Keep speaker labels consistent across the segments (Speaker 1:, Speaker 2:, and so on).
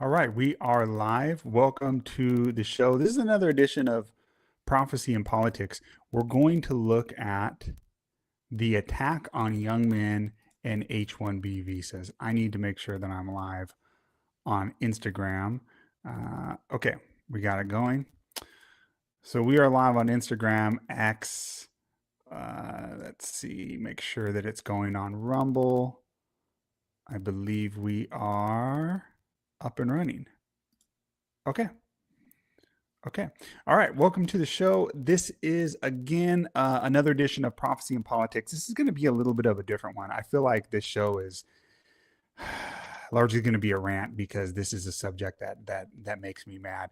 Speaker 1: All right, we are live. Welcome to the show. This is another edition of Prophecy and Politics. We're going to look at the attack on young men and H1B visas. I need to make sure that I'm live on Instagram. Okay, we got it going. So we are live on Instagram, X. Let's see, make sure that it's going on Rumble. I believe we are up and running. Okay. Okay. All right. Welcome to the show. This is, again, another edition of Prophecy and Politics. This is going to be a little bit of a different one. I feel like this show is largely going to be a rant because this is a subject that makes me mad.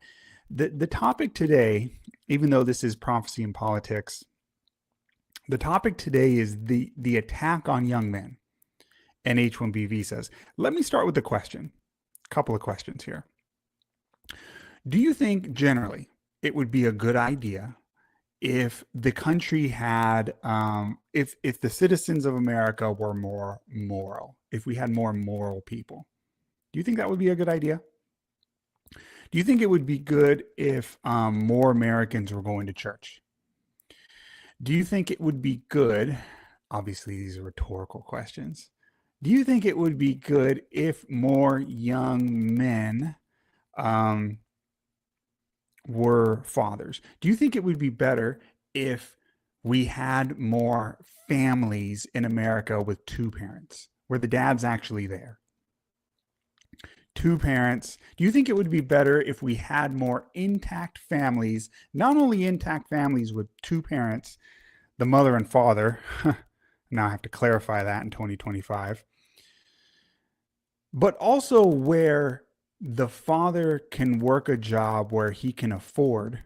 Speaker 1: The topic today, even though this is Prophecy and Politics, the topic today is the attack on young men and H1B visas. Let me start with a question. A couple of questions here. Do you think generally it would be a good idea if the country had, if the citizens of America were more moral, if we had more moral people? Do you think that would be a good idea? Do you think it would be good if more Americans were going to church? Do you think it would be good? Obviously, these are rhetorical questions. Do you think it would be good if more young men were fathers? Do you think it would be better if we had more families in America with two parents, where the dad's actually there? Two parents. Do you think it would be better if we had more intact families, not only intact families with two parents, the mother and father? Now I have to clarify that in 2025. But also where the father can work a job where he can afford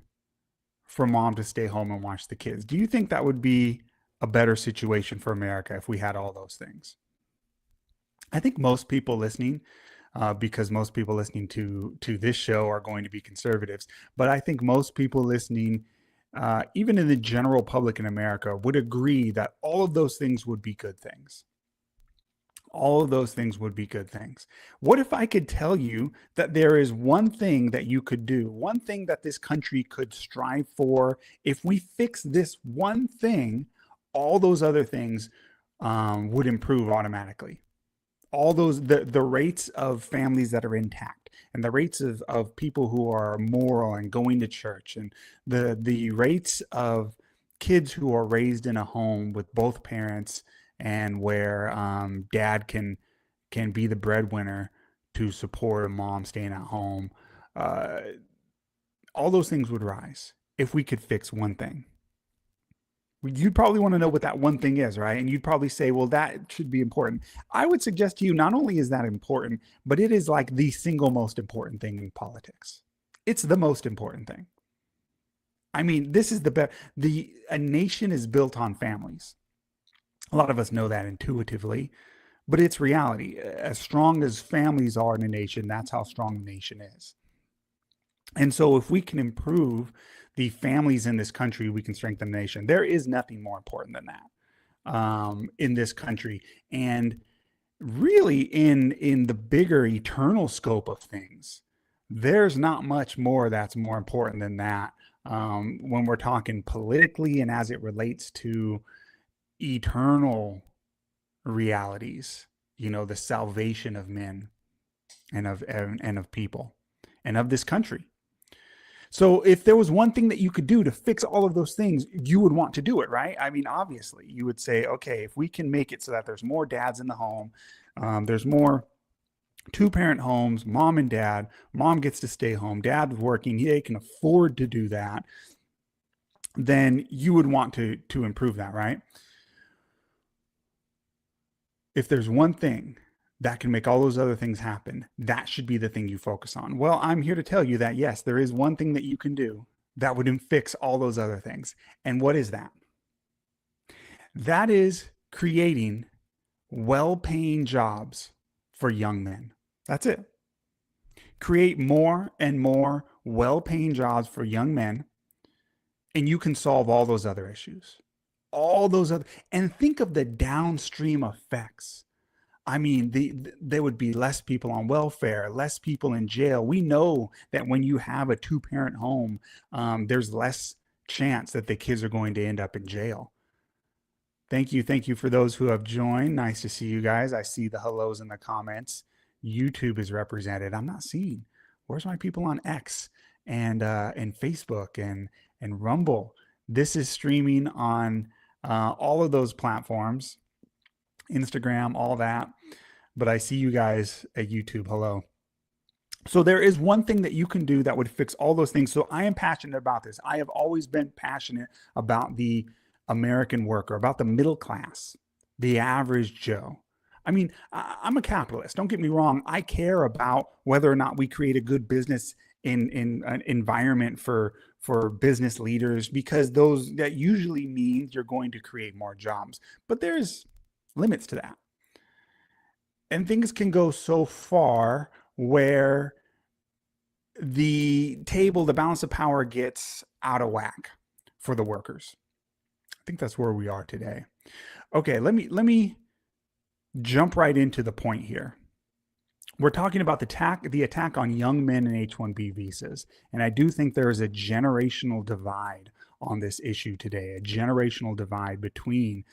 Speaker 1: for mom to stay home and watch the kids. Do you think that would be a better situation for America if we had all those things? I think most people listening, because most people listening to this show are going to be conservatives, but I think most people listening, even in the general public in America, would agree that all of those things would be good things. All of those things would be good things. What if I could tell you that there is one thing that you could do, one thing that this country could strive for? If we fix this one thing, all those other things would improve automatically. All those, the rates of families that are intact, and the rates of people who are moral and going to church, and the rates of kids who are raised in a home with both parents, and where dad can be the breadwinner to support a mom staying at home. Uh, all those things would rise if we could fix one thing. You'd probably want to know what that one thing is, right? And you'd probably say, well, that should be important. I would suggest to you, not only is that important, but it is like the single most important thing in politics. It's the most important thing. I mean, this is the best. A nation is built on families. A lot of us know that intuitively, but it's reality. As strong as families are in a nation, that's how strong a nation is. And so if we can improve the families in this country, we can strengthen the nation. There is nothing more important than that in this country. And really in the bigger eternal scope of things, there's not much more that's more important than that. When we're talking politically and as it relates to eternal realities, the salvation of men and of people and of this country. So if there was one thing that you could do to fix all of those things, you would want to do it, right? I mean, obviously, you would say, okay, if we can make it so that there's more dads in the home, there's more two-parent homes, mom and dad, mom gets to stay home, dad's working, they can afford to do that, then you would want to improve that, right? If there's one thing that can make all those other things happen, that should be the thing you focus on. Well, I'm here to tell you that, yes, there is one thing that you can do that would fix all those other things. And what is that? That is creating well-paying jobs for young men. That's it. Create more and more well-paying jobs for young men, and you can solve all those other issues. All those other, and think of the downstream effects I mean, there would be less people on welfare, less people in jail. We know that when you have a two-parent home, there's less chance that the kids are going to end up in jail. Thank you for those who have joined. Nice to see you guys. I see the hellos in the comments. YouTube is represented. I'm not seeing. Where's my people on X and Facebook and Rumble? This is streaming on all of those platforms, Instagram, all that. But I see you guys at YouTube. Hello. So there is one thing that you can do that would fix all those things. So I am passionate about this. I have always been passionate about the American worker, about the middle class, the average Joe. I mean, I'm a capitalist. Don't get me wrong. I care about whether or not we create a good business in an environment for business leaders, because those that usually means you're going to create more jobs. But there's limits to that. And things can go so far where the balance of power gets out of whack for the workers. I think that's where we are today. Okay, let me jump right into the point here. We're talking about the attack on young men in H1B visas, and I do think there is a generational divide on this issue today. A generational divide between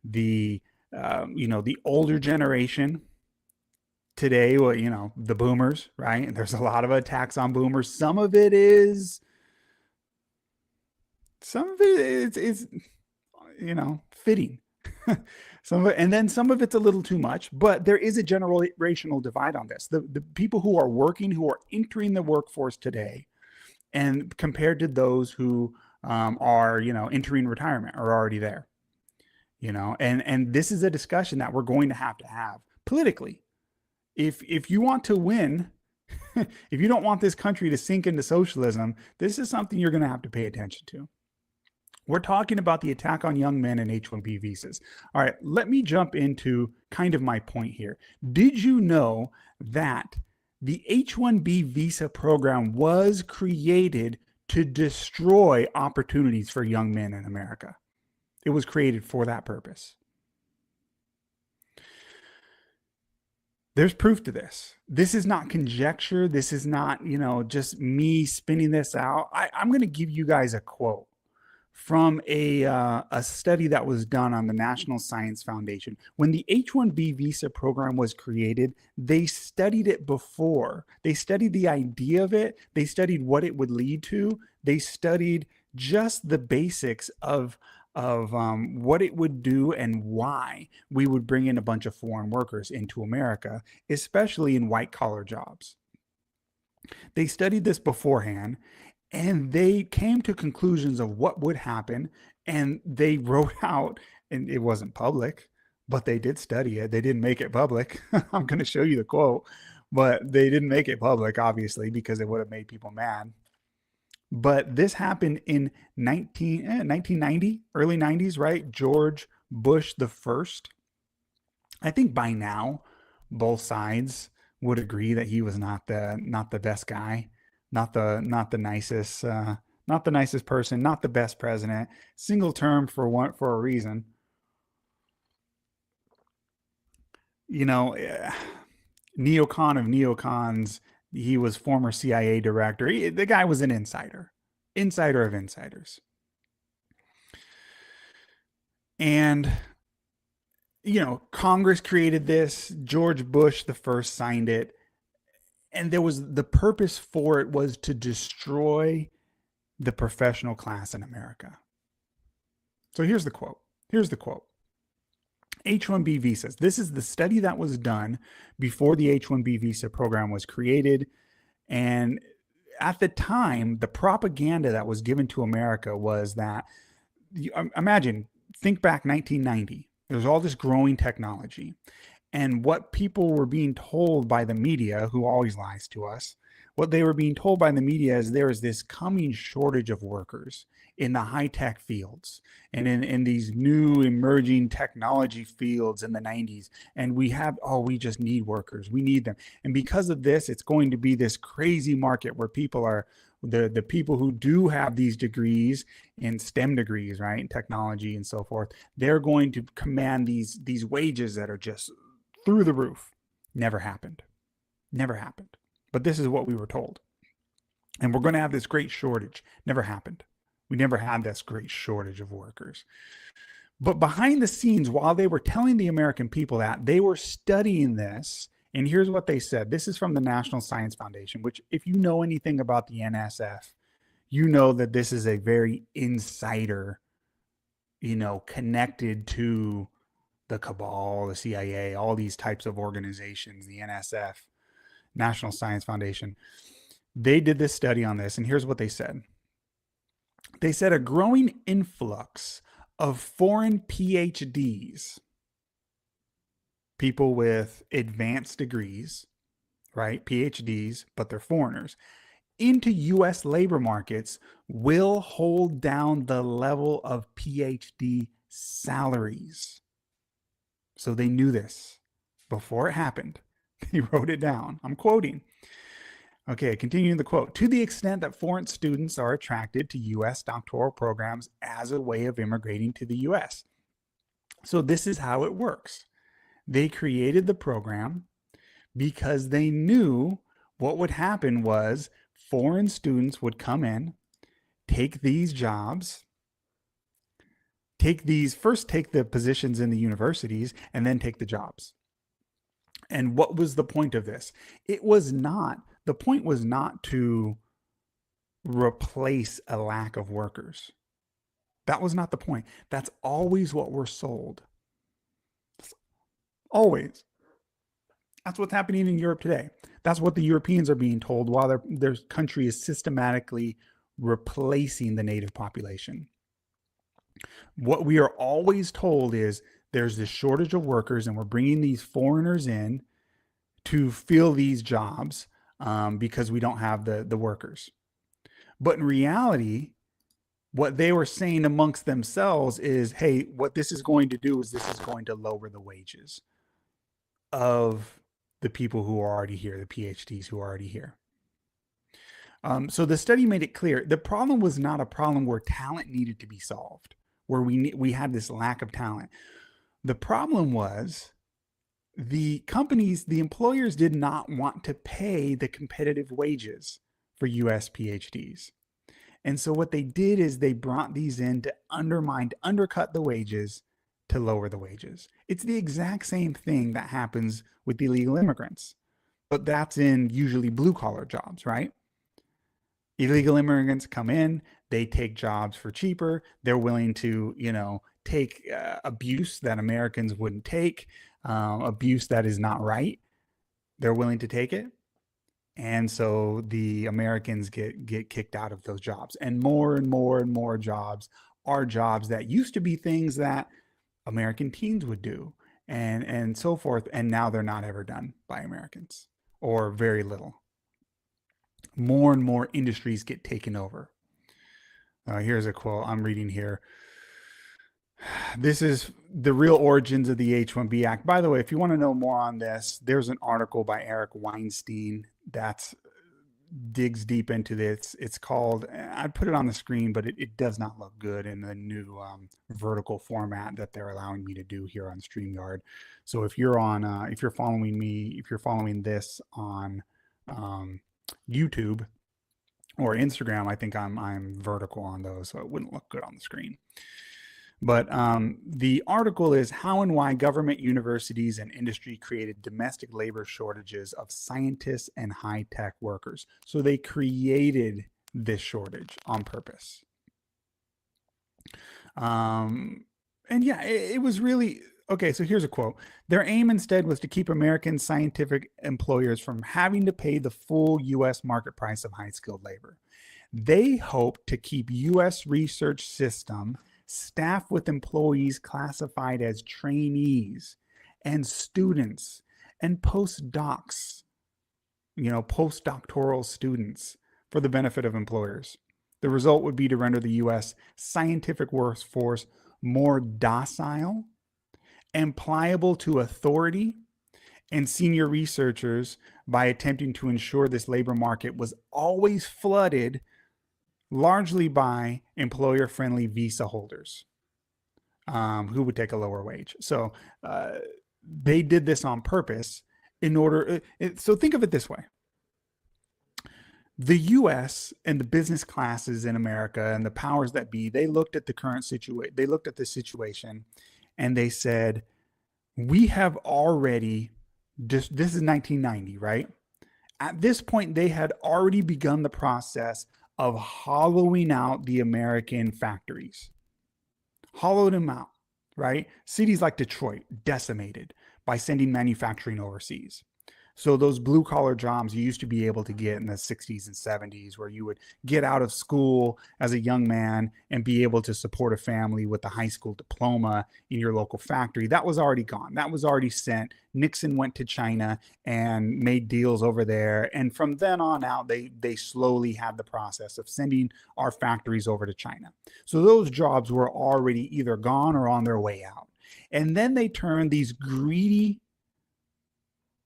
Speaker 1: the the older generation today, well, the boomers, right? And there's a lot of attacks on boomers. Some of it is fitting. Some of it, and then some of it's a little too much, but there is a generational divide on this. The people who are working, who are entering the workforce today, and compared to those who are, entering retirement, are already there, and this is a discussion that we're going to have politically. If you want to win, if you don't want this country to sink into socialism, this is something you're going to have to pay attention to. We're talking about the attack on young men and H1B visas. All right, let me jump into kind of my point here. Did you know that the H1B visa program was created to destroy opportunities for young men in America? It was created for that purpose. There's proof to this. This is not conjecture. This is not, just me spinning this out. I'm going to give you guys a quote from a study that was done on the National Science Foundation. When the H-1B visa program was created, they studied it before. They studied the idea of it. They studied what it would lead to. They studied just the basics of what it would do and why we would bring in a bunch of foreign workers into America, especially in white collar jobs. They studied this beforehand, and they came to conclusions of what would happen, and they wrote out, and it wasn't public, but they did study it. They didn't make it public. I'm going to show you the quote, but they didn't make it public, obviously, because it would have made people mad. But this happened in 1990, early 90s, right? George Bush the first. I think by now, both sides would agree that he was not the best guy, not the nicest, not the nicest person, not the best president. Single term for a reason. Neocon of neocons. He was former CIA director. The guy was an insider of insiders. And, Congress created this. George Bush the first signed it. And the purpose for it was to destroy the professional class in America. So here's the quote. H-1B visas. This is the study that was done before the H-1B visa program was created. And at the time, the propaganda that was given to America was that, think back 1990. There's all this growing technology. And what people were being told by the media, who always lies to us, what they were being told by the media is there is this coming shortage of workers in the high-tech fields and in these new emerging technology fields in the 90s. And we just need workers. We need them. And because of this, it's going to be this crazy market where people are, the people who do have these degrees in STEM degrees, right, in technology and so forth, they're going to command these wages that are just through the roof. Never happened. Never happened. But this is what we were told. And we're going to have this great shortage. Never happened. We never had this great shortage of workers. But behind the scenes, while they were telling the American people that, they were studying this. And here's what they said. This is from the National Science Foundation, which, if you know anything about the NSF, you know that this is a very insider, connected to the cabal, the CIA, all these types of organizations, the NSF, National Science Foundation. They did this study on this, and here's what they said. They said a growing influx of foreign PhDs, people with advanced degrees, right? PhDs, but they're foreigners, into US labor markets will hold down the level of PhD salaries. So they knew this before it happened. They wrote it down. I'm quoting. Okay, continuing the quote. To the extent that foreign students are attracted to US doctoral programs as a way of immigrating to the US. So this is how it works. They created the program because they knew what would happen was foreign students would come in, take these jobs, take the positions in the universities, and then take the jobs. And what was the point of this? The point was not to replace a lack of workers. That was not the point. That's always what we're sold. Always. That's what's happening in Europe today. That's what the Europeans are being told while their country is systematically replacing the native population. What we are always told is there's this shortage of workers and we're bringing these foreigners in to fill these jobs because we don't have the workers. But in reality, what they were saying amongst themselves is, hey, what this is going to do is this is going to lower the wages of the people who are already here, the PhDs who are already here. So the study made it clear the problem was not a problem where talent needed to be solved, where we had this lack of talent. The problem was the employers did not want to pay the competitive wages for US PhDs. And so what they did is they brought these in to undercut the wages to lower the wages. It's the exact same thing that happens with illegal immigrants, but that's in usually blue collar jobs, right? Illegal immigrants come in, they take jobs for cheaper. They're willing to, take abuse that Americans wouldn't take, abuse that is not right. They're willing to take it. And so the Americans get kicked out of those jobs. And more jobs are jobs that used to be things that American teens would do and so forth. And now they're not ever done by Americans, or very little. More and more industries get taken over. Here's a quote I'm reading here. This is the real origins of the H1B Act. By the way, if you want to know more on this, there's an article by Eric Weinstein that digs deep into this. It's called, I put it on the screen, but it does not look good in the new vertical format that they're allowing me to do here on StreamYard. So if you're following this on YouTube or Instagram, I think I'm vertical on those, so it wouldn't look good on the screen. But the article is How and Why Government, Universities, and Industry Created Domestic Labor Shortages of Scientists and High-Tech Workers. So they created this shortage on purpose. And yeah, it was really, okay, so here's a quote. Their aim instead was to keep American scientific employers from having to pay the full U.S. market price of high-skilled labor. They hoped to keep U.S. research system staffed with employees classified as trainees and students and postdocs, postdoctoral students for the benefit of employers. The result would be to render the U.S. scientific workforce more docile and pliable to authority and senior researchers by attempting to ensure this labor market was always flooded largely by employer-friendly visa holders who would take a lower wage. So they did this on purpose in order. So think of it this way: the US and the business classes in America and the powers that be, they looked at the current situation, they looked at the situation and they said, we have already, just, this is 1990, right? At this point, they had already begun the process of hollowing out the American factories, hollowed them out, right? Cities like Detroit decimated by sending manufacturing overseas. So those blue collar jobs you used to be able to get in the 60s and 70s, where you would get out of school as a young man and be able to support a family with a high school diploma in your local factory, that was already gone. That was already sent. Nixon went to China and made deals over there. And from then on out, they slowly had the process of sending our factories over to China. So those jobs were already either gone or on their way out. And then they turned these greedy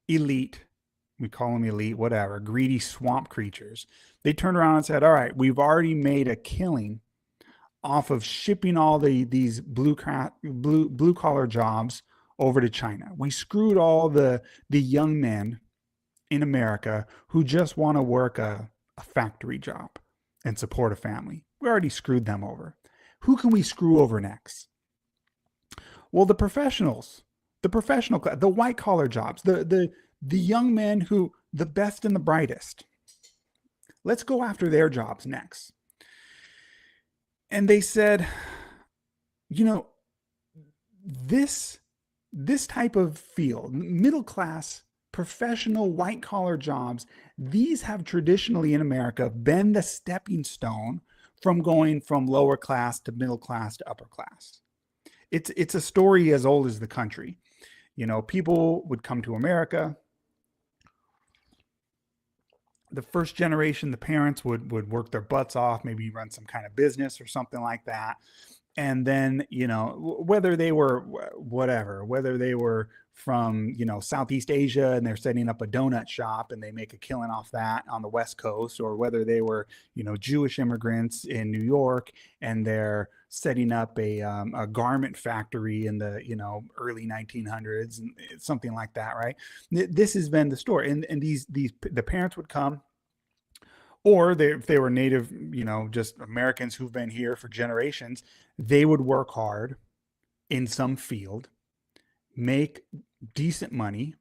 Speaker 1: elite, we call them elite, whatever, greedy swamp creatures. They turned around and said, all right, we've already made a killing off of shipping all these blue collar jobs over to China. We screwed all the young men in America who just want to work a factory job and support a family. We already screwed them over. Who can we screw over next? Well, the professionals, the professional class, the white collar jobs, the young men who, the best and the brightest. Let's go after their jobs next. And they said, you know, this type of field, middle class, professional, white collar jobs, these have traditionally in America been the stepping stone from going from lower class to middle class to upper class. It's a story as old as the country. You know, people would come to America. The first generation, the parents would work their butts off, maybe run some kind of business or something like that. And then, you know, whether they were whatever, whether they were from, you know, Southeast Asia and they're setting up a donut shop and they make a killing off that on the West Coast, or whether they were, you know, Jewish immigrants in New York and they're setting up a garment factory in the, you know, early 1900s and something like that, right? This has been the story. And the parents would come, or if they were native, you know, just Americans who've been here for generations, they would work hard in some field, make decent money,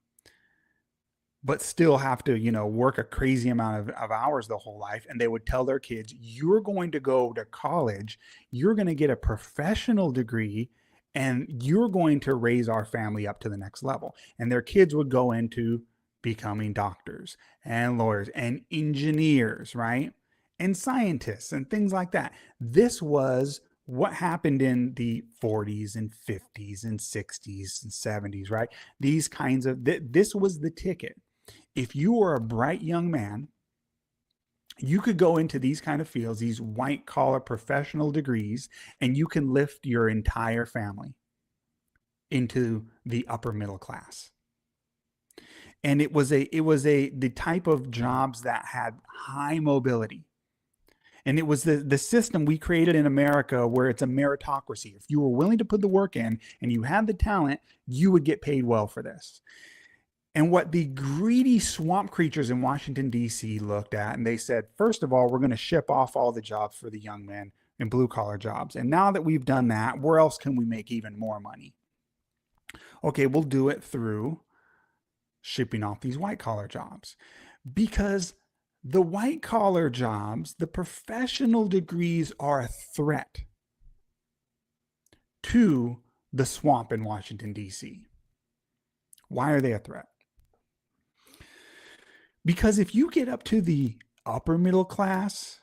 Speaker 1: but still have to, you know, work a crazy amount of hours the whole life. And they would tell their kids, you're going to go to college, you're going to get a professional degree, and you're going to raise our family up to the next level. And their kids would go into becoming doctors and lawyers and engineers, right? And scientists and things like that. This was what happened in the 40s and 50s and 60s and 70s, right? These kinds of, this was the ticket. If you were a bright young man, you could go into these kind of fields, these white collar professional degrees, and you can lift your entire family into the upper middle class. And it was the type of jobs that had high mobility. And it was the system we created in America where it's a meritocracy. If you were willing to put the work in and you had the talent, you would get paid well for this. And what the greedy swamp creatures in Washington, D.C. looked at, and they said, first of all, we're going to ship off all the jobs for the young men in blue collar jobs. And now that we've done that, where else can we make even more money? Okay, we'll do it through shipping off these white collar jobs, because the white collar jobs, the professional degrees, are a threat to the swamp in Washington, D.C. Why are they a threat? Because if you get up to the upper middle class,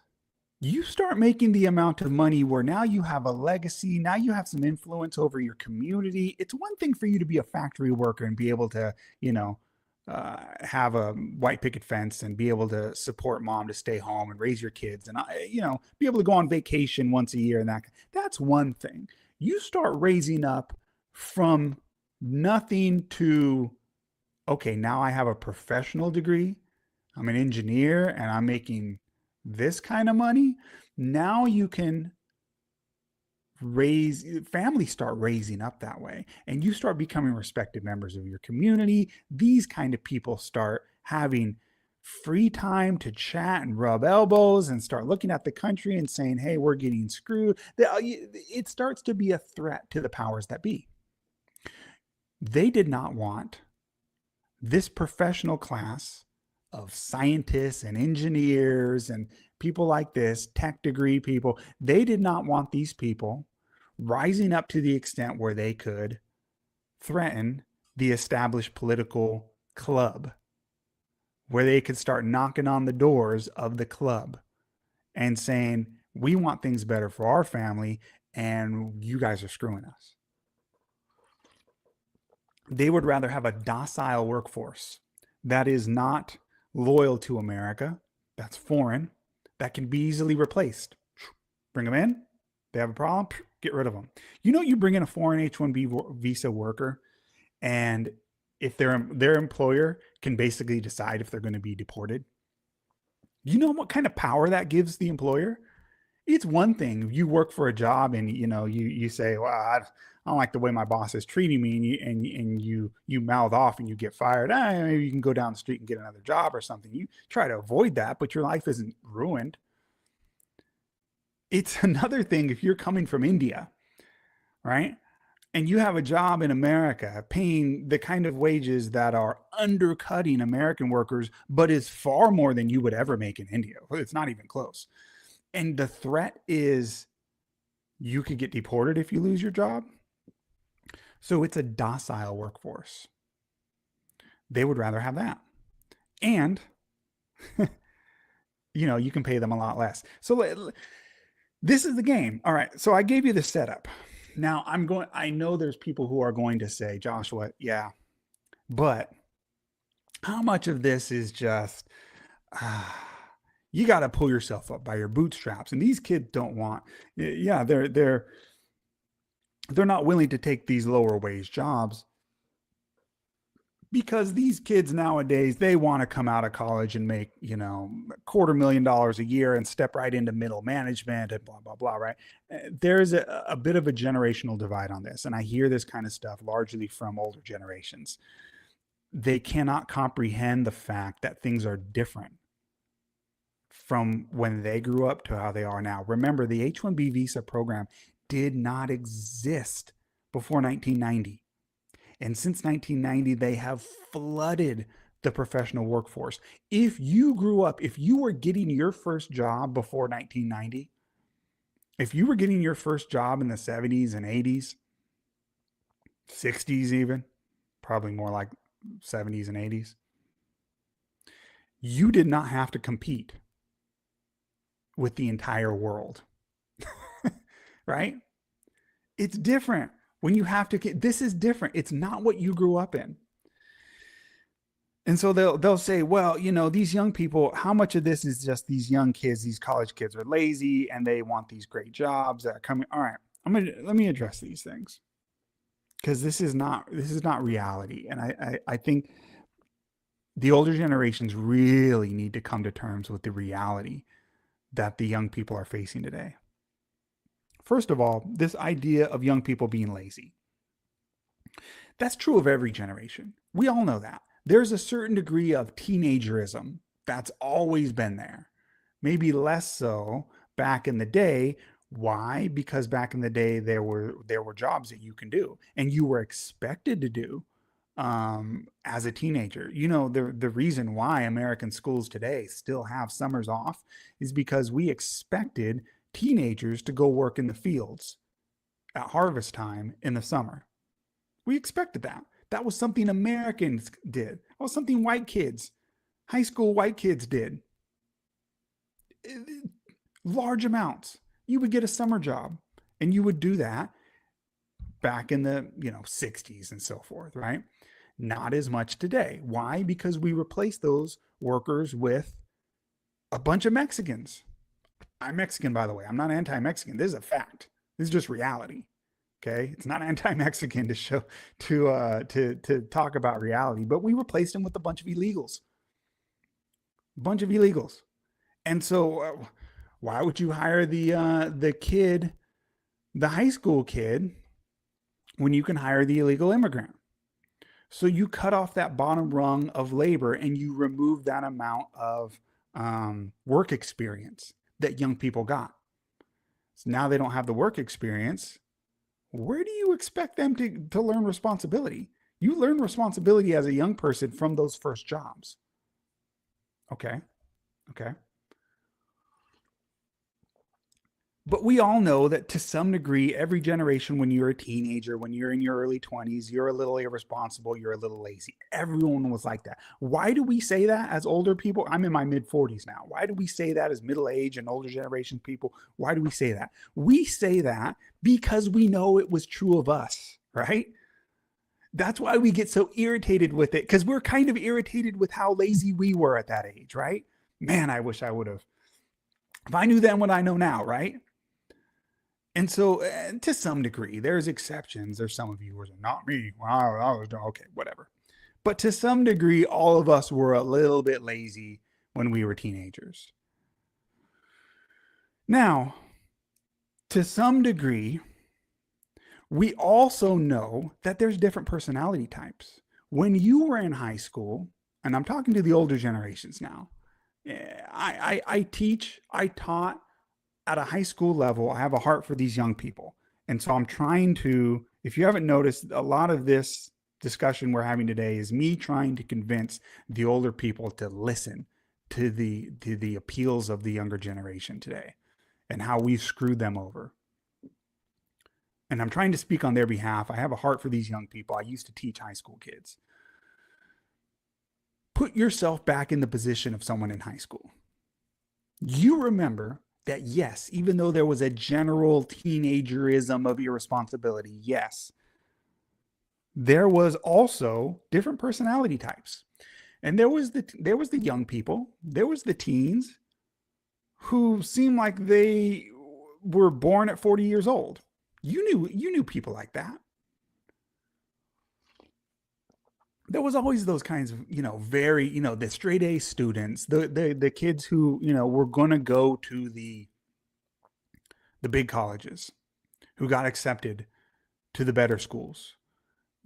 Speaker 1: you start making the amount of money where now you have a legacy, now you have some influence over your community. It's one thing for you to be a factory worker and be able to, you know, have a white picket fence and be able to support mom to stay home and raise your kids and, you know, be able to go on vacation once a year, and that's one thing. You start raising up from nothing to, okay, now I have a professional degree, I'm an engineer, and I'm making this kind of money. Now you can raise families start raising up that way, and you start becoming respected members of your community. These kind of people start having free time to chat and rub elbows and start looking at the country and saying, hey, we're getting screwed. It starts to be a threat to the powers that be. They did not want this professional class of scientists and engineers and people like this, tech degree people, they did not want these people rising up to the extent where they could threaten the established political club, where they could start knocking on the doors of the club and saying, we want things better for our family and you guys are screwing us. They would rather have a docile workforce that is not loyal to America, that's foreign, that can be easily replaced. Bring them in, they have a problem, get rid of them. You know, you bring in a foreign H1B visa worker, and if their employer can basically decide if they're going to be deported, you know what kind of power that gives the employer? It's one thing you work for a job and you say, well, I don't like the way my boss is treating me, and you mouth off and you get fired. Maybe you can go down the street and get another job or something. You try to avoid that, but your life isn't ruined. It's another thing if you're coming from India, right? And you have a job in America paying the kind of wages that are undercutting American workers, but is far more than you would ever make in India. It's not even close. And the threat is you could get deported if you lose your job. So it's a docile workforce. They would rather have that. And, you can pay them a lot less. So this is the game. All right. So I gave you the setup. Now I know there's people who are going to say, Joshua, yeah, but how much of this is just, you got to pull yourself up by your bootstraps. And these kids don't want, yeah, they're not willing to take these lower wage jobs because these kids nowadays, they want to come out of college and make, $250,000 a year and step right into middle management and blah, blah, blah. Right. There's a bit of a generational divide on this. And I hear this kind of stuff largely from older generations. They cannot comprehend the fact that things are different from when they grew up to how they are now. Remember, the H-1B visa program did not exist before 1990. And since 1990, they have flooded the professional workforce. If you grew up, if you were getting your first job before 1990, if you were getting your first job in the 70s and 80s, 60s even, probably more like 70s and 80s, you did not have to compete with the entire world, right? It's different when you have to, this is different. It's not what you grew up in. And so they'll say, well, these young people, how much of this is just these young kids, these college kids are lazy and they want these great jobs that are coming. All right, let me address these things because this is not reality. And I think the older generations really need to come to terms with the reality that the young people are facing today. First of all, this idea of young people being lazy. That's true of every generation. We all know that. There's a certain degree of teenagerism that's always been there. Maybe less so back in the day. Why? Because back in the day there were jobs that you can do and you were expected to do as a teenager. The reason why American schools today still have summers off is because we expected teenagers to go work in the fields at harvest time in the summer. We expected that. That was something Americans did. That was something white kids, high school white kids did. Large amounts. You would get a summer job and you would do that back in the 60s and so forth, right? Not as much today. Why? Because we replaced those workers with a bunch of Mexicans. I'm Mexican, by the way. I'm not anti-Mexican. This is a fact. This is just reality. Okay, it's not anti-Mexican to talk about reality, but we replaced them with a bunch of illegals. And so, why would you hire the kid The high school kid, when you can hire the illegal immigrant. So you cut off that bottom rung of labor and you remove that amount of work experience that young people got. So now they don't have the work experience. Where do you expect them to learn responsibility? You learn responsibility as a young person from those first jobs. Okay. Okay. But we all know that to some degree, every generation, when you're a teenager, when you're in your early 20s, you're a little irresponsible, you're a little lazy. Everyone was like that. Why do we say that as older people? I'm in my mid 40s now. Why do we say that as middle age and older generation people? Why do we say that? We say that because we know it was true of us, right? That's why we get so irritated with it, because we're kind of irritated with how lazy we were at that age, right? Man, I wish I would have. If I knew then what I know now, right? And so, to some degree, there's exceptions. There's some of you who are not me. Wow, I was okay, whatever. But to some degree, all of us were a little bit lazy when we were teenagers. Now, to some degree, we also know that there's different personality types. When you were in high school, and I'm talking to the older generations now, I taught at a high school level. I have a heart for these young people. And so I'm trying to, if you haven't noticed, a lot of this discussion we're having today is me trying to convince the older people to listen to the appeals of the younger generation today and how we've screwed them over. And I'm trying to speak on their behalf. I have a heart for these young people. I used to teach high school kids. Put yourself back in the position of someone in high school. You remember that, yes, even though there was a general teenagerism of irresponsibility, yes, there was also different personality types. And there was the young people, there was the teens who seemed like they were born at 40 years old. You knew people like that. There was always those kinds of, very, the straight A students, the kids who, were going to go to the big colleges, who got accepted to the better schools.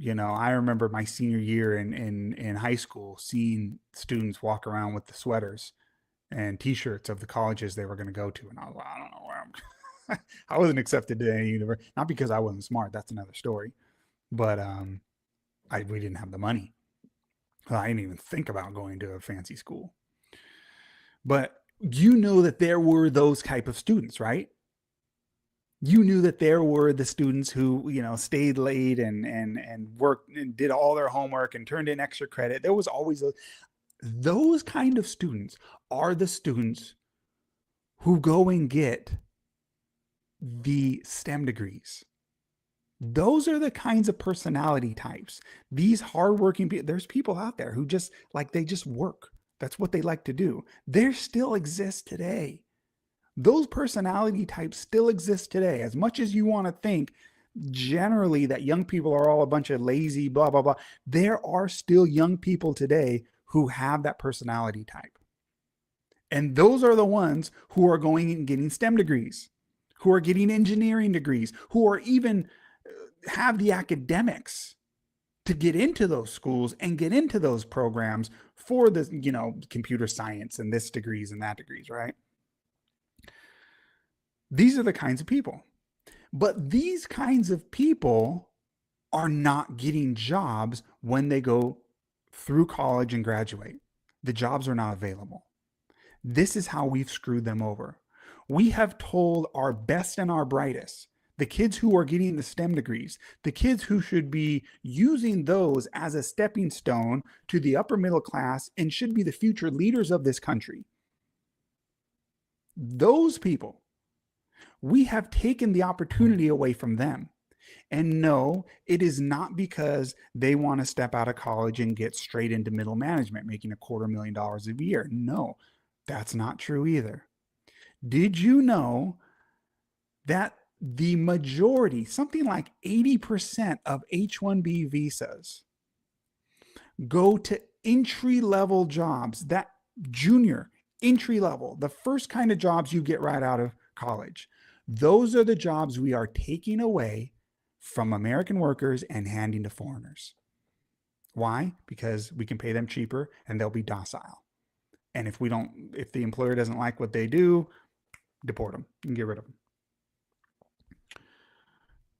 Speaker 1: I remember my senior year in high school seeing students walk around with the sweaters and t-shirts of the colleges they were going to go to, and I was like, I don't know where I'm I wasn't accepted to any university, not because I wasn't smart, that's another story, but we didn't have the money. I didn't even think about going to a fancy school. But you know that there were those type of students, right? You knew that there were the students who, stayed late and worked and did all their homework and turned in extra credit. There was always those kind of students are the students who go and get the STEM degrees. Those are the kinds of personality types. These hardworking people, there's people out there who just like, they just work. That's what they like to do. They still exist today. Those personality types still exist today. As much as you want to think generally that young people are all a bunch of lazy, blah, blah, blah, there are still young people today who have that personality type. And those are the ones who are going and getting STEM degrees, who are getting engineering degrees, who are even have the academics to get into those schools and get into those programs for the, computer science and this degrees and that degrees, right? These are the kinds of people. But these kinds of people are not getting jobs when they go through college and graduate. The jobs are not available. This is how we've screwed them over. We have told our best and our brightest, the kids who are getting the STEM degrees, the kids who should be using those as a stepping stone to the upper middle class and should be the future leaders of this country. Those people, we have taken the opportunity away from them. And no, it is not because they want to step out of college and get straight into middle management, making $250,000 a year. No, that's not true either. Did you know that the majority, something like 80% of H1B visas go to entry level jobs, that junior entry level, the first kind of jobs you get right out of college? Those are the jobs we are taking away from American workers and handing to foreigners. Why? Because we can pay them cheaper and they'll be docile. And if the employer doesn't like what they do, deport them and get rid of them.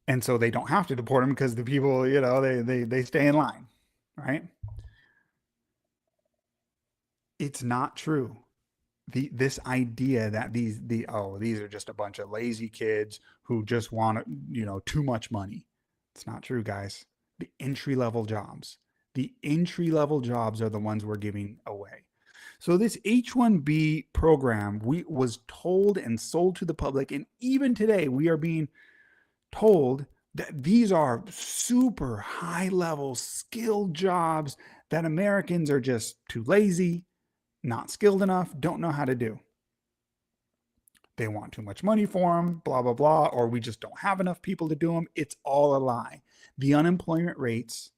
Speaker 1: And so they don't have to deport them because the people, they stay in line, right? It's not true. This idea that these are just a bunch of lazy kids who just want too much money. It's not true, guys. The entry level jobs are the ones we're giving away. So this H1B program, we was told and sold to the public, and even today we are being told that these are super high level skilled jobs that Americans are just too lazy, not skilled enough, don't know how to do. They want too much money for them, blah, blah, blah, or we just don't have enough people to do them. It's all a lie. The unemployment rates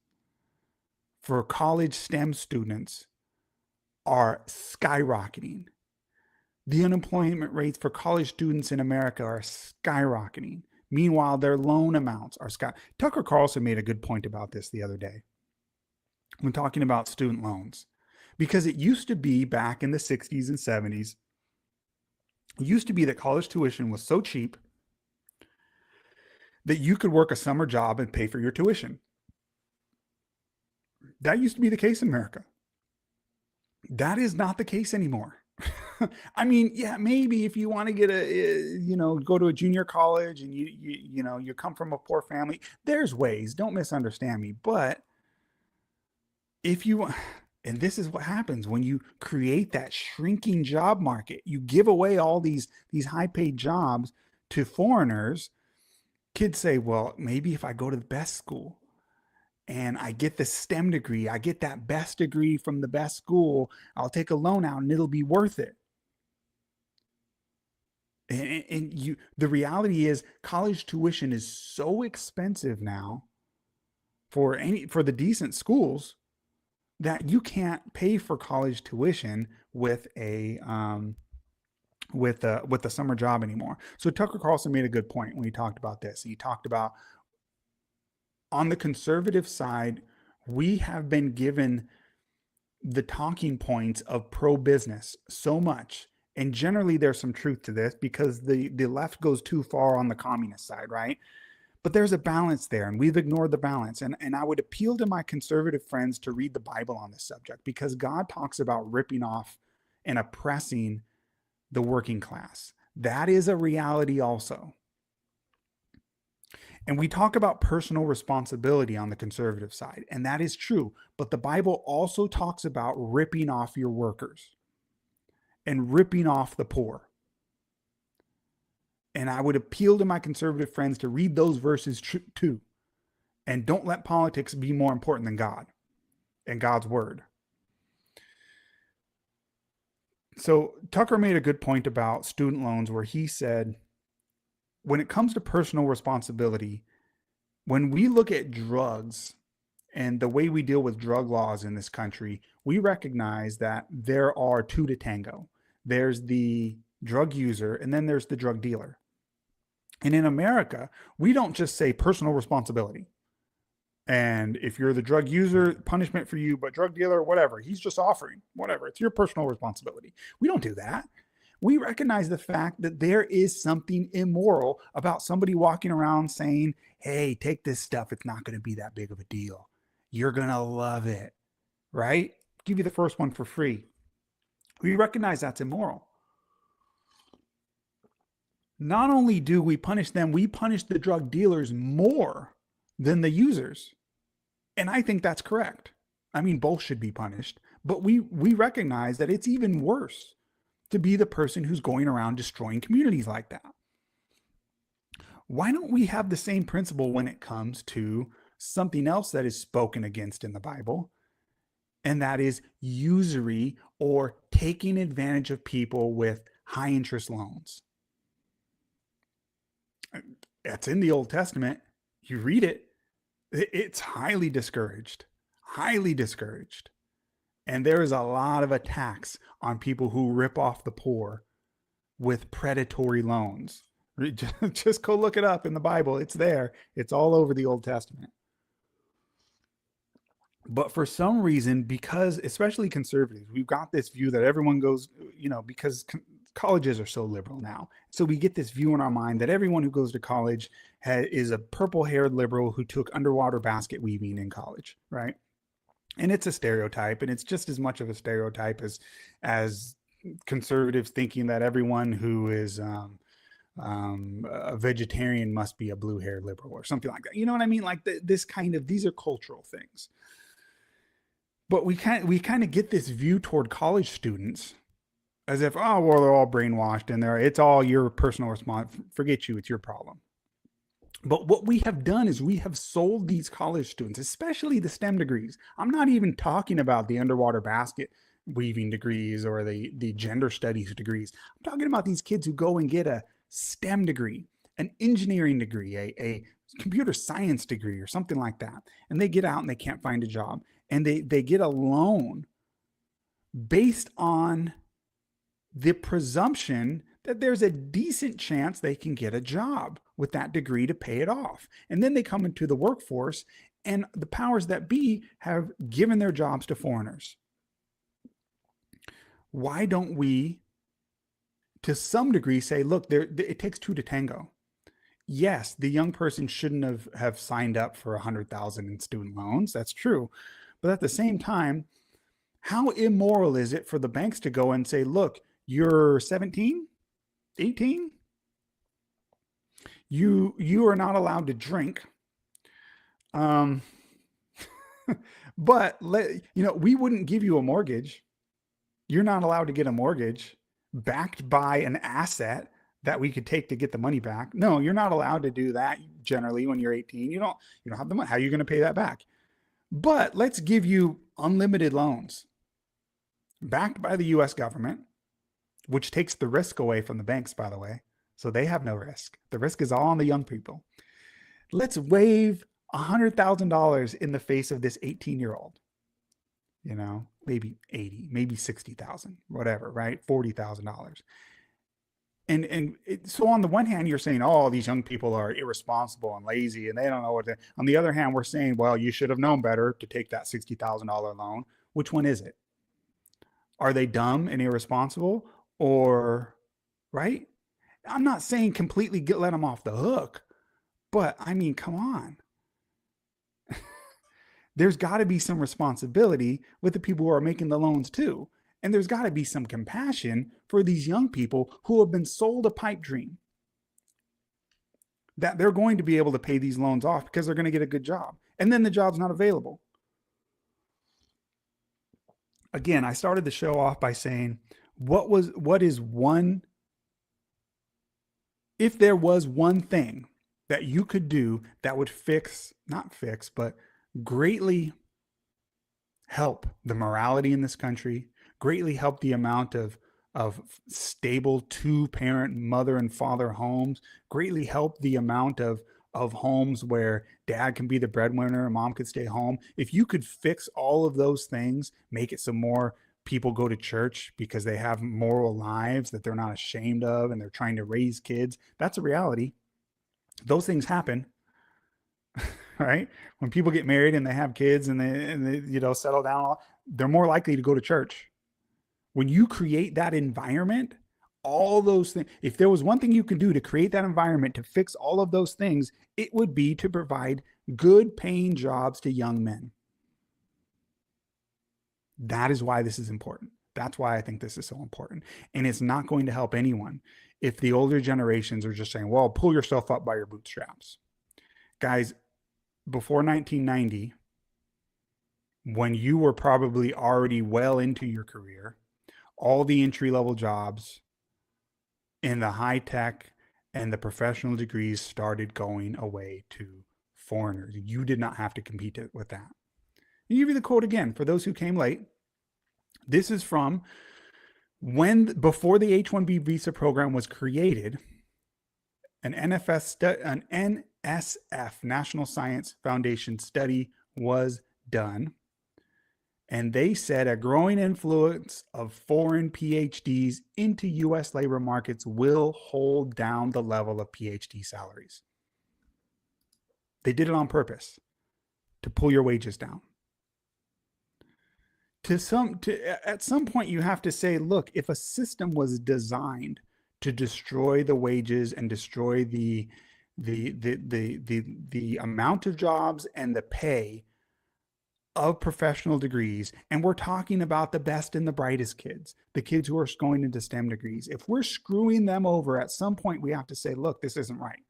Speaker 1: for college STEM students are skyrocketing. The unemployment rates for college students in America are skyrocketing. Meanwhile, their loan amounts are sky. Tucker Carlson made a good point about this the other day when talking about student loans. Because it used to be back in the 60s and 70s, it used to be that college tuition was so cheap that you could work a summer job and pay for your tuition. That used to be the case in America. That is not the case anymore. I mean, yeah, maybe if you want to get go to a junior college and you come from a poor family, there's ways, don't misunderstand me. But if you, and this is what happens when you create that shrinking job market, you give away all these high paid jobs to foreigners. Kids say, well, maybe if I go to the best school and I get the STEM degree, I get that best degree from the best school, I'll take a loan out and it'll be worth it. And the reality is college tuition is so expensive now for the decent schools that you can't pay for college tuition with a summer job anymore. So Tucker Carlson made a good point when he talked about this. He talked about on the conservative side, we have been given the talking points of pro-business so much. And generally there's some truth to this because the left goes too far on the communist side, right? But there's a balance there, and we've ignored the balance. And I would appeal to my conservative friends to read the Bible on this subject because God talks about ripping off and oppressing the working class. That is a reality also. And we talk about personal responsibility on the conservative side, and that is true. But the Bible also talks about ripping off your workers and ripping off the poor. And I would appeal to my conservative friends to read those verses too. And don't let politics be more important than God and God's word. So Tucker made a good point about student loans where he said, when it comes to personal responsibility, when we look at drugs and the way we deal with drug laws in this country, we recognize that there are two to tango. There's the drug user and then there's the drug dealer. And in America, we don't just say personal responsibility. And if you're the drug user, punishment for you, but drug dealer, whatever, he's just offering, whatever, it's your personal responsibility. We don't do that. We recognize the fact that there is something immoral about somebody walking around saying, hey, take this stuff. It's not going to be that big of a deal. You're going to love it, right? Give you the first one for free. We recognize that's immoral. Not only do we punish them, we punish the drug dealers more than the users. And I think that's correct. I mean, both should be punished, but we recognize that it's even worse to be the person who's going around destroying communities like that. Why don't we have the same principle when it comes to something else that is spoken against in the Bible? And that is usury or taking advantage of people with high interest loans. That's in the Old Testament. You read it, it's highly discouraged, highly discouraged. And there is a lot of attacks on people who rip off the poor with predatory loans. Just go look it up in the Bible. It's there. It's all over the Old Testament. But for some reason, because especially conservatives, we've got this view that everyone goes, because colleges are so liberal now. So we get this view in our mind that everyone who goes to college is a purple haired liberal who took underwater basket weaving in college, right? And it's a stereotype, and it's just as much of a stereotype as conservatives thinking that everyone who is a vegetarian must be a blue haired liberal or something like that. You know what I mean? Like this kind of, these are cultural things. But we kind of get this view toward college students as if, oh well, they're all brainwashed and it's all your personal response. Forget you, it's your problem. But what we have done is we have sold these college students, especially the STEM degrees. I'm not even talking about the underwater basket weaving degrees or the gender studies degrees. I'm talking about these kids who go and get a STEM degree, an engineering degree, a computer science degree, or something like that. And they get out and they can't find a job. And they get a loan based on the presumption that there's a decent chance they can get a job with that degree to pay it off. And then they come into the workforce, and the powers that be have given their jobs to foreigners. Why don't we, to some degree, say, look, it takes two to tango? Yes, the young person shouldn't have signed up for 100,000 in student loans. That's true. But at the same time, how immoral is it for the banks to go and say, look, you're 17, 18, you are not allowed to drink, um but we wouldn't give you a mortgage. You're not allowed to get a mortgage backed by an asset that we could take to get the money back. No, you're not allowed to do that generally when you're 18. You don't have the money. How are you going to pay that back? But let's give you unlimited loans backed by the US government, which takes the risk away from the banks, by the way. So they have no risk. The risk is all on the young people. Let's waive $100,000 in the face of this 18-year-old. Maybe 80, maybe 60,000, whatever, right? $40,000. So on the one hand, you're saying, oh, these young people are irresponsible and lazy and they don't know what to. On the other hand, we're saying, well, you should have known better to take that $60,000 loan. Which one is it? Are they dumb and irresponsible, or, right? I'm not saying completely let them off the hook, but I mean, come on. There's got to be some responsibility with the people who are making the loans too. And there's got to be some compassion for these young people who have been sold a pipe dream that they're going to be able to pay these loans off because they're going to get a good job. And then the job's not available. Again, I started the show off by saying, if there was one thing that you could do that would not fix, but greatly help the morality in this country, greatly help the amount of stable two-parent mother and father homes, greatly help the amount of homes where dad can be the breadwinner and mom could stay home. If you could fix all of those things, make it so more people go to church because they have moral lives that they're not ashamed of and they're trying to raise kids, that's a reality. Those things happen. Right? When people get married and they have kids and they settle down, they're more likely to go to church. When you create that environment, all those things, if there was one thing you can do to create that environment to fix all of those things, it would be to provide good paying jobs to young men. That is why this is important. That's why I think this is so important. And it's not going to help anyone if the older generations are just saying, well, pull yourself up by your bootstraps. Guys, before 1990, when you were probably already well into your career, all the entry-level jobs in the high tech and the professional degrees started going away to foreigners. You did not have to compete with that. I'll give you the quote again for those who came late. This is from before the H1B visa program was created, an NSF, National Science Foundation study was done. And they said a growing influence of foreign PhDs into US labor markets will hold down the level of PhD salaries. They did it on purpose to pull your wages down. At some point you have to say, look, if a system was designed to destroy the wages and destroy the amount of jobs and the pay of professional degrees, and we're talking about the best and the brightest kids, the kids who are going into STEM degrees, if we're screwing them over, at some point we have to say, look, this isn't right.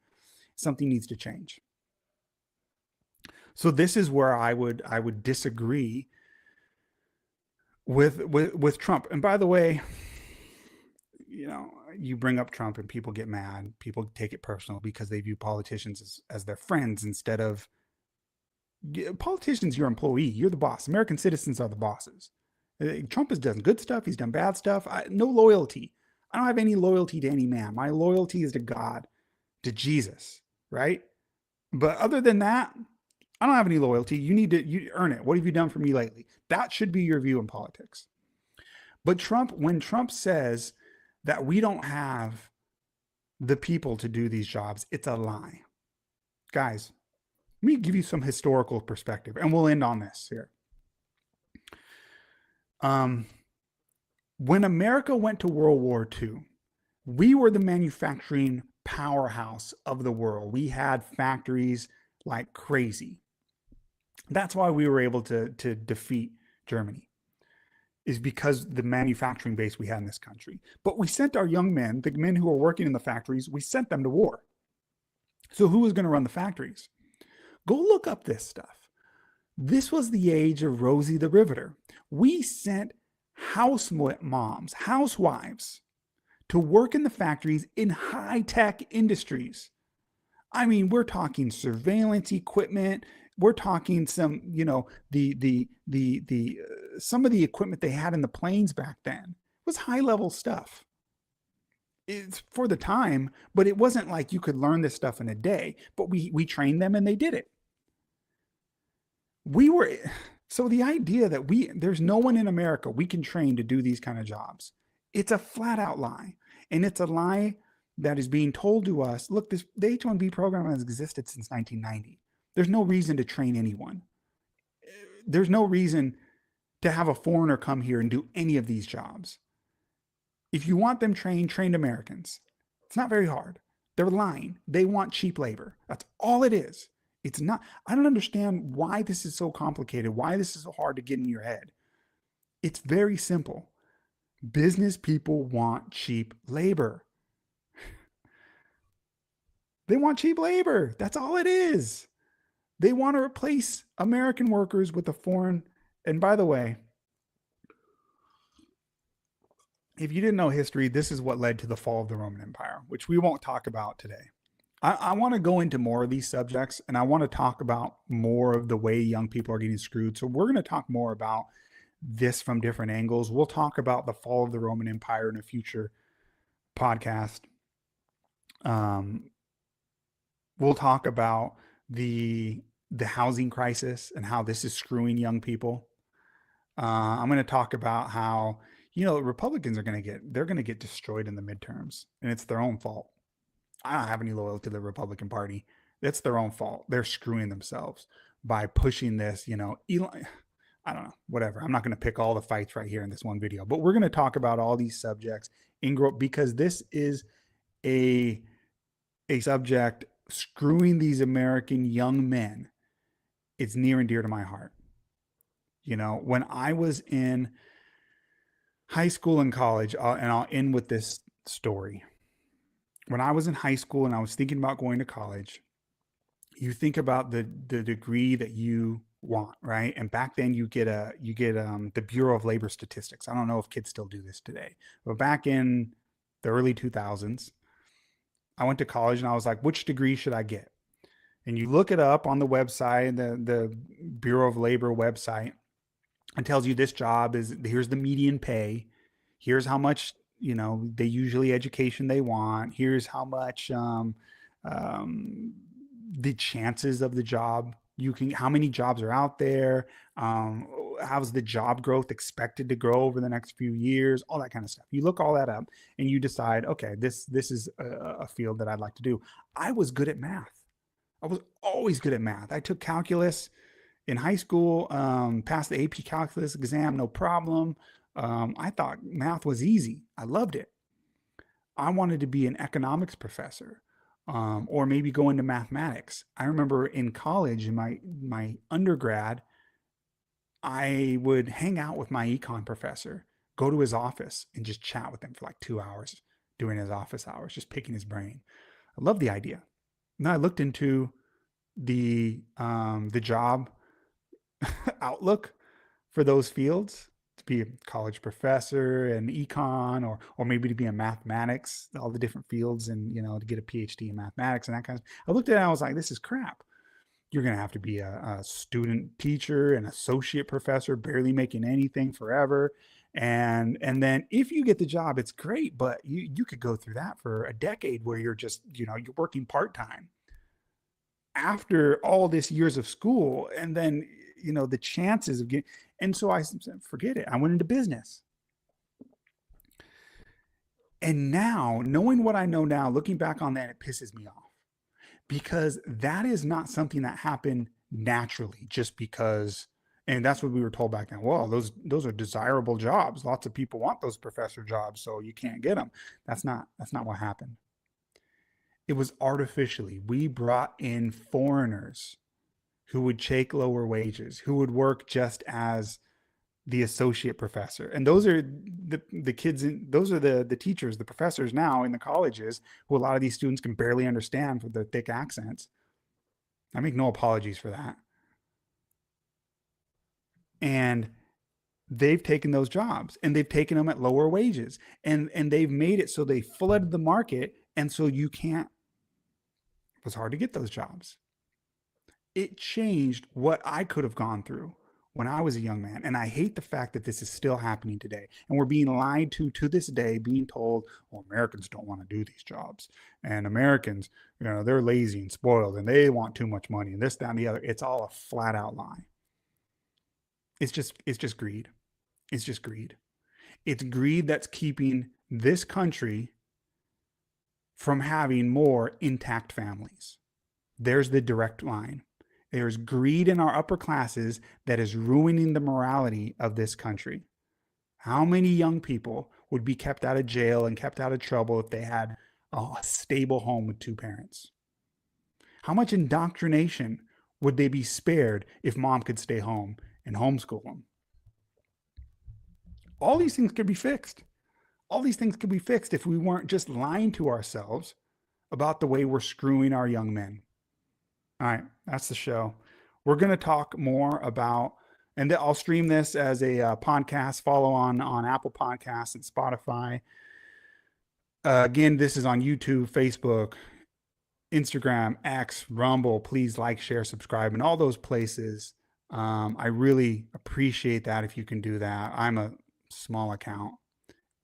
Speaker 1: Something needs to change. So this is where I would disagree with Trump. And by the way, you bring up Trump and people get mad. People take it personal because they view politicians as their friends instead of politicians. Your employee, you're the boss. American citizens are the bosses. Trump has done good stuff. He's done bad stuff. No loyalty. I don't have any loyalty to any man. My loyalty is to God, to Jesus, right? But other than that, I don't have any loyalty. You earn it. What have you done for me lately? That should be your view in politics. But when Trump says that we don't have the people to do these jobs, it's a lie. Guys, let me give you some historical perspective, and we'll end on this here. When America went to World War II, we were the manufacturing powerhouse of the world. We had factories like crazy. That's why we were able to defeat Germany, is because the manufacturing base we had in this country. But we sent our young men, the men who were working in the factories, we sent them to war. So who was going to run the factories? Go look up this stuff. This was the age of Rosie the Riveter. We sent housewives, to work in the factories in high-tech industries. I mean, we're talking surveillance equipment. We're talking some, some of the equipment they had in the planes back then was high-level stuff. It's for the time, but it wasn't like you could learn this stuff in a day. But we trained them and they did it. So the idea that there's no one in America we can train to do these kind of jobs, it's a flat out lie. And it's a lie that is being told to us. Look, the H1B program has existed since 1990. There's no reason to train anyone. There's no reason to have a foreigner come here and do any of these jobs. If you want them trained Americans. It's not very hard. They're lying. They want cheap labor. That's all it is. It's not. I don't understand why this is so complicated, why this is so hard to get in your head. It's very simple. Business people want cheap labor. They want cheap labor. That's all it is. They want to replace American workers with a foreign. And by the way, if you didn't know history, this is what led to the fall of the Roman Empire, which we won't talk about today. I want to go into more of these subjects, and I want to talk about more of the way young people are getting screwed. So we're going to talk more about this from different angles. We'll talk about the fall of the Roman Empire in a future podcast. We'll talk about the housing crisis and how this is screwing young people. I'm going to talk about how, Republicans they're going to get destroyed in the midterms, and it's their own fault. I don't have any loyalty to the Republican Party. It's their own fault. They're screwing themselves by pushing this, Elon, I don't know, whatever. I'm not going to pick all the fights right here in this one video, but we're going to talk about all these subjects because this is a subject screwing these American young men. It's near and dear to my heart. When I was in high school and college, and I'll end with this story. When I was in high school and I was thinking about going to college, you think about the degree that you want, right? And back then you get the Bureau of Labor Statistics. I don't know if kids still do this today, but back in the early 2000s, I went to college and I was like, which degree should I get? And you look it up on the website, the Bureau of Labor website, and tells you this job here's the median pay, here's how much they usually education they want, here's how much the chances of the job how many jobs are out there, how's the job growth expected to grow over the next few years, all that kind of stuff. You look all that up and you decide, okay, this is a field that I'd like to do. I was good at math. I was always good at math. I took calculus in high school, passed the AP calculus exam, no problem. I thought math was easy. I loved it. I wanted to be an economics professor, or maybe go into mathematics. I remember in college, in my undergrad, I would hang out with my econ professor, go to his office, and just chat with him for like 2 hours during his office hours, just picking his brain. I love the idea. Then I looked into the job outlook for those fields, to be a college professor and econ, or maybe to be in mathematics, all the different fields, and to get a PhD in mathematics and that kind of. I looked at it and I was like, this is crap. You're going to have to be a student teacher, an associate professor, barely making anything forever. And then if you get the job, it's great, but you could go through that for a decade where you're just, you're working part-time after all this years of school. And then, the chances of getting, and so I said, forget it. I went into business. And now, knowing what I know now, looking back on that, it pisses me off, because that is not something that happened naturally just because. And that's what we were told back then. Well, those are desirable jobs. Lots of people want those professor jobs, so you can't get them. That's not what happened. It was artificially. We brought in foreigners who would take lower wages, who would work just as the associate professor. And those are the kids those are the teachers, the professors now in the colleges, who a lot of these students can barely understand for their thick accents. I make no apologies for that. And they've taken those jobs and they've taken them at lower wages, and they've made it so they flooded the market, and so you can't. It was hard to get those jobs. It changed what I could have gone through when I was a young man. And I hate the fact that this is still happening today. And we're being lied to this day, being told, well, Americans don't want to do these jobs. And Americans, they're lazy and spoiled and they want too much money and this, that, and the other. It's all a flat out lie. It's just greed. It's just greed. It's greed that's keeping this country from having more intact families. There's the direct line. There's greed in our upper classes that is ruining the morality of this country. How many young people would be kept out of jail and kept out of trouble if they had a stable home with two parents? How much indoctrination would they be spared if mom could stay home and homeschool them? All these things could be fixed. All these things could be fixed if we weren't just lying to ourselves about the way we're screwing our young men. All right, that's the show. We're going to talk more about, and I'll stream this as a podcast. Follow on Apple Podcasts and Spotify. Again, this is on YouTube, Facebook, Instagram, X, Rumble. Please like, share, subscribe, and all those places. I really appreciate that if you can do that. I'm a small account,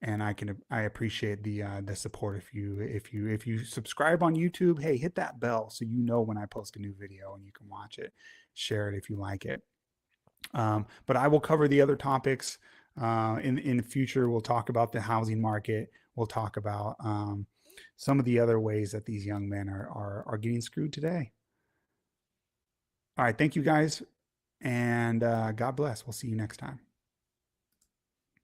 Speaker 1: and I appreciate the support. If you subscribe on YouTube, hey, hit that bell so you know when I post a new video and you can watch it. Share it if you like it. But I will cover the other topics in the future. We'll talk about the housing market. We'll talk about some of the other ways that these young men are getting screwed today. All right, thank you guys, and God bless. We'll see you next time.